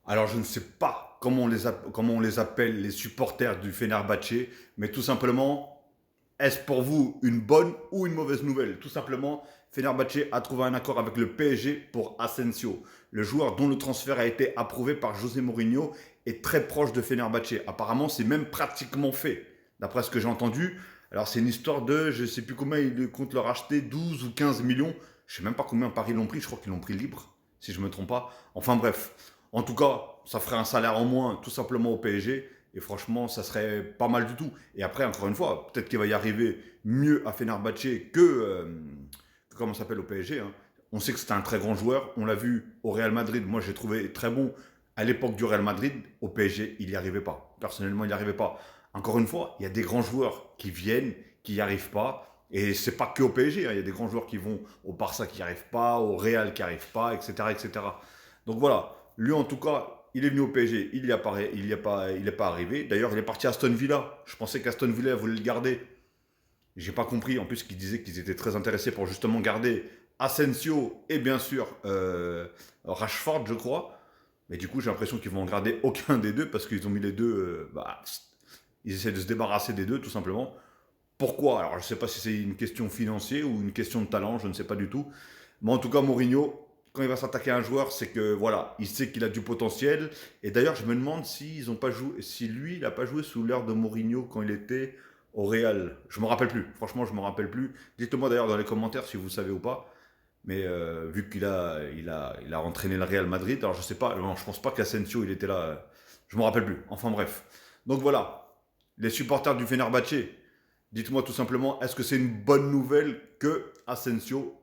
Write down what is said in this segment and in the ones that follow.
Alors, je ne sais pas comment on les appelle, les supporters du Fenerbahçe, mais tout simplement, est-ce pour vous une bonne ou une mauvaise nouvelle? Tout simplement, Fenerbahçe a trouvé un accord avec le PSG pour Asensio, le joueur dont le transfert a été approuvé par José Mourinho est très proche de Fenerbahçe. Apparemment, c'est même pratiquement fait, d'après ce que j'ai entendu. Alors, c'est une histoire de, je ne sais plus combien ils comptent leur acheter, 12 ou 15 millions. Je ne sais même pas combien Paris l'ont pris, je crois qu'ils l'ont pris libre, si je ne me trompe pas. Enfin bref, en tout cas, ça ferait un salaire en moins, tout simplement au PSG. Et franchement, ça serait pas mal du tout. Et après, encore une fois, peut-être qu'il va y arriver mieux à Fenerbahçe que comment ça s'appelle au PSG. Hein. On sait que c'est un très grand joueur. On l'a vu au Real Madrid. Moi, j'ai trouvé très bon à l'époque du Real Madrid. Au PSG, il n'y arrivait pas. Personnellement, il n'y arrivait pas. Encore une fois, il y a des grands joueurs qui viennent, qui n'y arrivent pas. Et c'est pas que au PSG. Hein. Il y a des grands joueurs qui vont au Barça qui n'y arrivent pas, au Real qui n'y arrivent pas, etc., etc. Donc voilà. Lui, en tout cas, il est venu au PSG, il n'y est pas arrivé. D'ailleurs, il est parti à Aston Villa. Je pensais qu'Aston Villa voulait le garder. J'ai pas compris. En plus, qu'ils disaient qu'ils étaient très intéressés pour justement garder Asensio et bien sûr Rashford, je crois. Mais du coup, j'ai l'impression qu'ils vont en garder aucun des deux parce qu'ils ont mis les deux. Ils essaient de se débarrasser des deux, tout simplement. Pourquoi? Alors, je ne sais pas si c'est une question financière ou une question de talent, je ne sais pas du tout. Mais en tout cas, Mourinho, quand il va s'attaquer à un joueur, c'est que voilà, il sait qu'il a du potentiel. Et d'ailleurs, je me demande s'ils ont pas joué, si lui, il n'a pas joué sous l'ère de Mourinho quand il était au Real. Je me rappelle plus. Franchement, je me rappelle plus. Dites-moi d'ailleurs dans les commentaires si vous savez ou pas. Mais vu il a entraîné le Real Madrid, alors je sais pas. Non, je pense pas qu'Asensio il était là. Je me rappelle plus. Enfin bref. Donc voilà, les supporters du Fenerbahçe. Dites-moi tout simplement, est-ce que c'est une bonne nouvelle que Asensio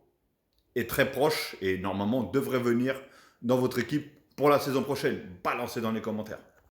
est très proche et normalement devrait venir dans votre équipe pour la saison prochaine? Balancez dans les commentaires.